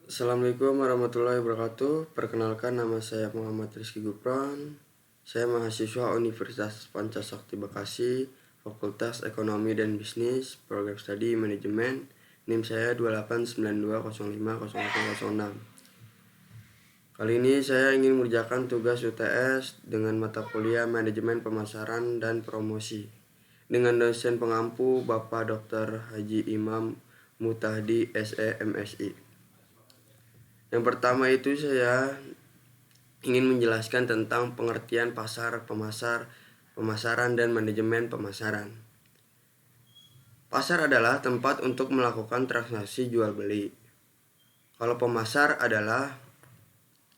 Assalamualaikum warahmatullahi wabarakatuh. Perkenalkan, nama saya Muhammad Rizky Gupron. Saya mahasiswa Universitas Pancasakti Bekasi, Fakultas Ekonomi dan Bisnis, Program Studi Manajemen. NIM saya 2892050006. Kali ini saya ingin mengerjakan tugas UTS dengan mata kuliah Manajemen Pemasaran dan Promosi dengan dosen pengampu Bapak Dr. Haji Imam Mutahdi SE MSI. Yang pertama itu saya ingin menjelaskan tentang pengertian pasar, pemasaran, dan manajemen pemasaran. Pasar adalah tempat untuk melakukan transaksi jual beli. Kalau pemasar adalah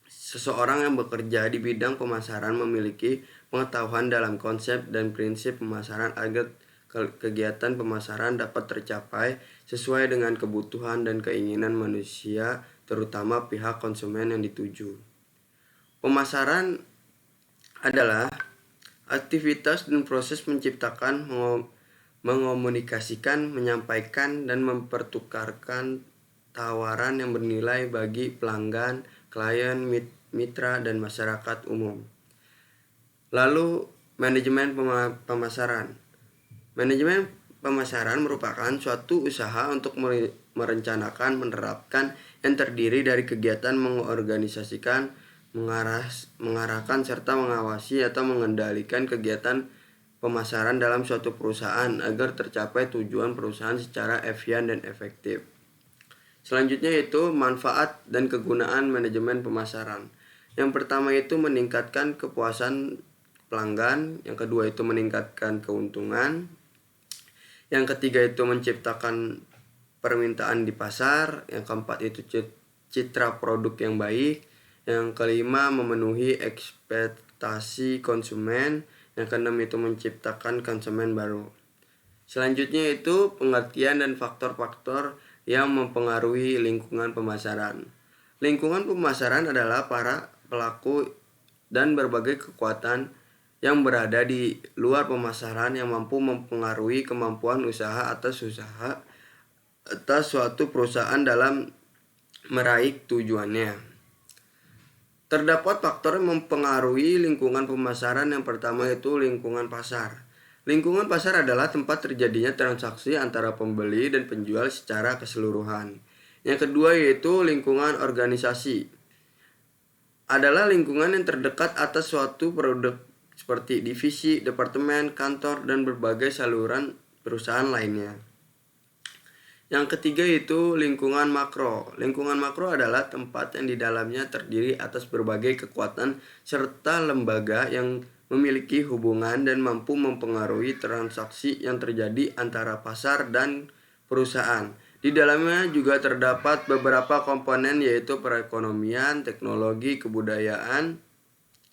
seseorang yang bekerja di bidang pemasaran memiliki pengetahuan dalam konsep dan prinsip pemasaran agar kegiatan pemasaran dapat tercapai sesuai dengan kebutuhan dan keinginan manusia, terutama pihak konsumen yang dituju. Pemasaran adalah aktivitas dan proses menciptakan, mengomunikasikan, menyampaikan, dan mempertukarkan tawaran yang bernilai bagi pelanggan, klien, mitra, dan masyarakat umum. Lalu, manajemen pemasaran. Manajemen pemasaran merupakan suatu usaha untuk merencanakan, menerapkan, yang terdiri dari kegiatan mengorganisasikan, mengarahkan, serta mengawasi atau mengendalikan kegiatan pemasaran dalam suatu perusahaan agar tercapai tujuan perusahaan secara efisien dan efektif. Selanjutnya itu manfaat dan kegunaan manajemen pemasaran. Yang pertama itu meningkatkan kepuasan pelanggan, yang kedua itu meningkatkan keuntungan, yang ketiga itu menciptakan permintaan di pasar, yang keempat itu citra produk yang baik, yang kelima memenuhi ekspektasi konsumen, yang keenam itu menciptakan konsumen baru. Selanjutnya itu pengertian dan faktor-faktor yang mempengaruhi lingkungan pemasaran. Lingkungan pemasaran adalah para pelaku dan berbagai kekuatan yang berada di luar pemasaran yang mampu mempengaruhi kemampuan usaha atas suatu perusahaan dalam meraih tujuannya. Terdapat faktor yang mempengaruhi lingkungan pemasaran. Yang pertama itu lingkungan pasar. Lingkungan pasar adalah tempat terjadinya transaksi antara pembeli dan penjual secara keseluruhan. Yang kedua yaitu lingkungan organisasi. Adalah lingkungan yang terdekat atas suatu produk seperti divisi, departemen, kantor, dan berbagai saluran perusahaan lainnya. Yang ketiga itu lingkungan makro. Lingkungan makro adalah tempat yang di dalamnya terdiri atas berbagai kekuatan serta lembaga yang memiliki hubungan dan mampu mempengaruhi transaksi yang terjadi antara pasar dan perusahaan. Di dalamnya juga terdapat beberapa komponen yaitu perekonomian, teknologi, kebudayaan,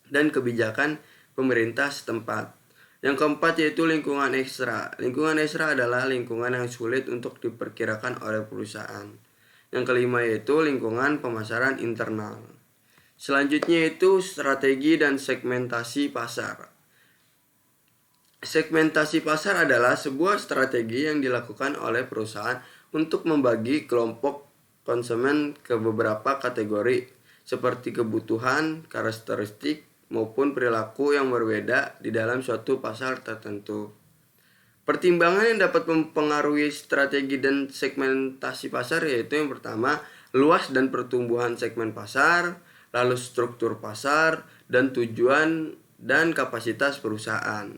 dan kebijakan pemerintah setempat. Yang keempat yaitu lingkungan ekstra. Lingkungan ekstra adalah lingkungan yang sulit untuk diperkirakan oleh perusahaan. Yang kelima yaitu lingkungan pemasaran internal. Selanjutnya itu strategi dan segmentasi pasar. Segmentasi pasar adalah sebuah strategi yang dilakukan oleh perusahaan untuk membagi kelompok konsumen ke beberapa kategori seperti kebutuhan, karakteristik, maupun perilaku yang berbeda di dalam suatu pasar tertentu. Pertimbangan yang dapat mempengaruhi strategi dan segmentasi pasar yaitu yang pertama, luas dan pertumbuhan segmen pasar, lalu struktur pasar, dan tujuan dan kapasitas perusahaan.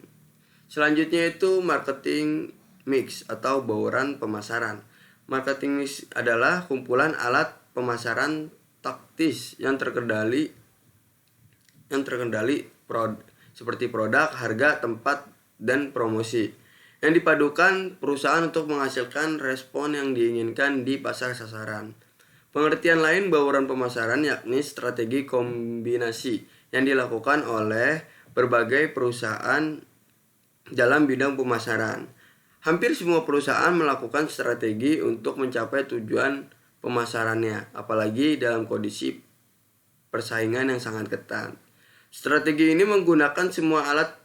Selanjutnya itu marketing mix atau bauran pemasaran. Marketing mix adalah kumpulan alat pemasaran taktis yang terkendali seperti produk, harga, tempat, dan promosi yang dipadukan perusahaan untuk menghasilkan respon yang diinginkan di pasar sasaran. Pengertian lain bauran pemasaran yakni strategi kombinasi yang dilakukan oleh berbagai perusahaan dalam bidang pemasaran. Hampir semua perusahaan melakukan strategi untuk mencapai tujuan pemasarannya, apalagi dalam kondisi persaingan yang sangat ketat. Strategi ini menggunakan semua alat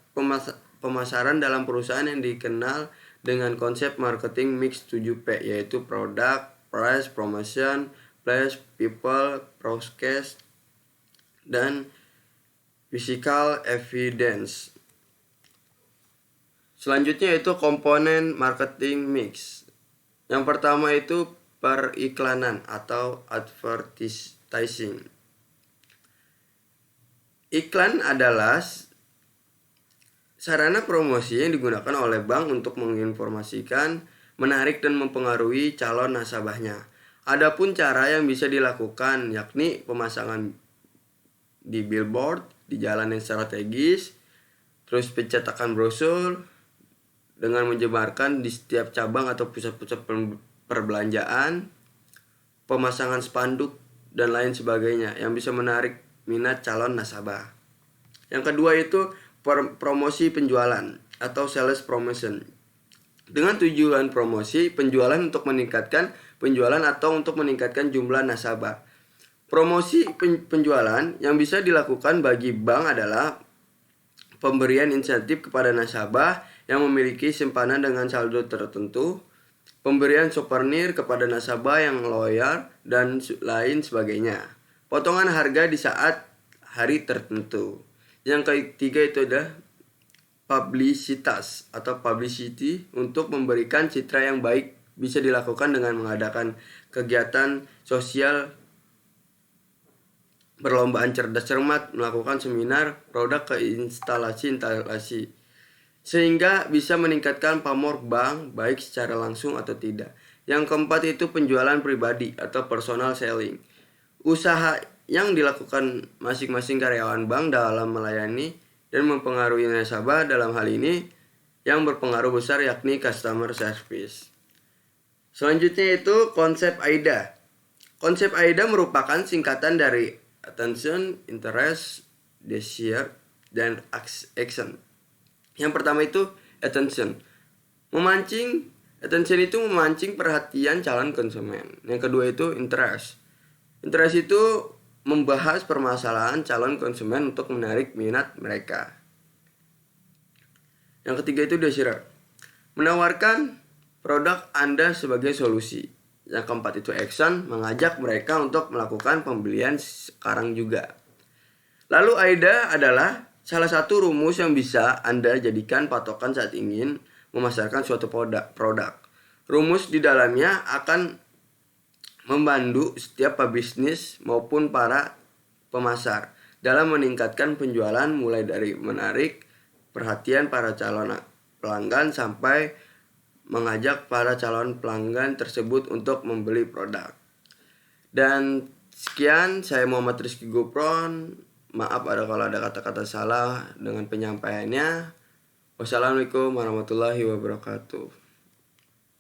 pemasaran dalam perusahaan yang dikenal dengan konsep marketing mix 7P, yaitu product, price, promotion, place, people, process, dan physical evidence. Selanjutnya itu komponen marketing mix. Yang pertama itu periklanan atau advertising. Iklan adalah sarana promosi yang digunakan oleh bank untuk menginformasikan, menarik dan mempengaruhi calon nasabahnya. Adapun cara yang bisa dilakukan yakni pemasangan di billboard, di jalan yang strategis, terus pencetakan brosur dengan menyebarkan di setiap cabang atau pusat-pusat perbelanjaan, pemasangan spanduk dan lain sebagainya yang bisa menarik minat calon nasabah. Yang kedua itu promosi penjualan atau sales promotion. Dengan tujuan promosi penjualan untuk meningkatkan penjualan atau untuk meningkatkan jumlah nasabah. Promosi penjualan yang bisa dilakukan bagi bank adalah pemberian insentif kepada nasabah yang memiliki simpanan dengan saldo tertentu, pemberian souvenir kepada nasabah yang loyal, dan lain sebagainya. Potongan harga di saat hari tertentu. Yang ketiga itu adalah publisitas atau publicity untuk memberikan citra yang baik bisa dilakukan dengan mengadakan kegiatan sosial, perlombaan cerdas cermat, melakukan seminar, produk ke instalasi sehingga bisa meningkatkan pamor bank baik secara langsung atau tidak. Yang keempat itu penjualan pribadi atau personal selling. Usaha yang dilakukan masing-masing karyawan bank dalam melayani dan mempengaruhi nasabah, dalam hal ini yang berpengaruh besar yakni customer service. Selanjutnya itu konsep AIDA. Konsep AIDA merupakan singkatan dari attention, interest, desire, dan action. Yang pertama itu attention. Attention itu memancing perhatian calon konsumen. Yang kedua itu interest. Interest itu membahas permasalahan calon konsumen untuk menarik minat mereka. Yang ketiga itu desire. Menawarkan produk Anda sebagai solusi. Yang keempat itu action, mengajak mereka untuk melakukan pembelian sekarang juga. Lalu AIDA adalah salah satu rumus yang bisa Anda jadikan patokan saat ingin memasarkan suatu produk. Rumus di dalamnya akan membantu setiap pebisnis maupun para pemasar dalam meningkatkan penjualan mulai dari menarik perhatian para calon pelanggan sampai mengajak para calon pelanggan tersebut untuk membeli produk. Dan sekian, saya Muhammad Rizky Gopron. Maaf kalau ada kata-kata salah dengan penyampaiannya. Wassalamualaikum warahmatullahi wabarakatuh.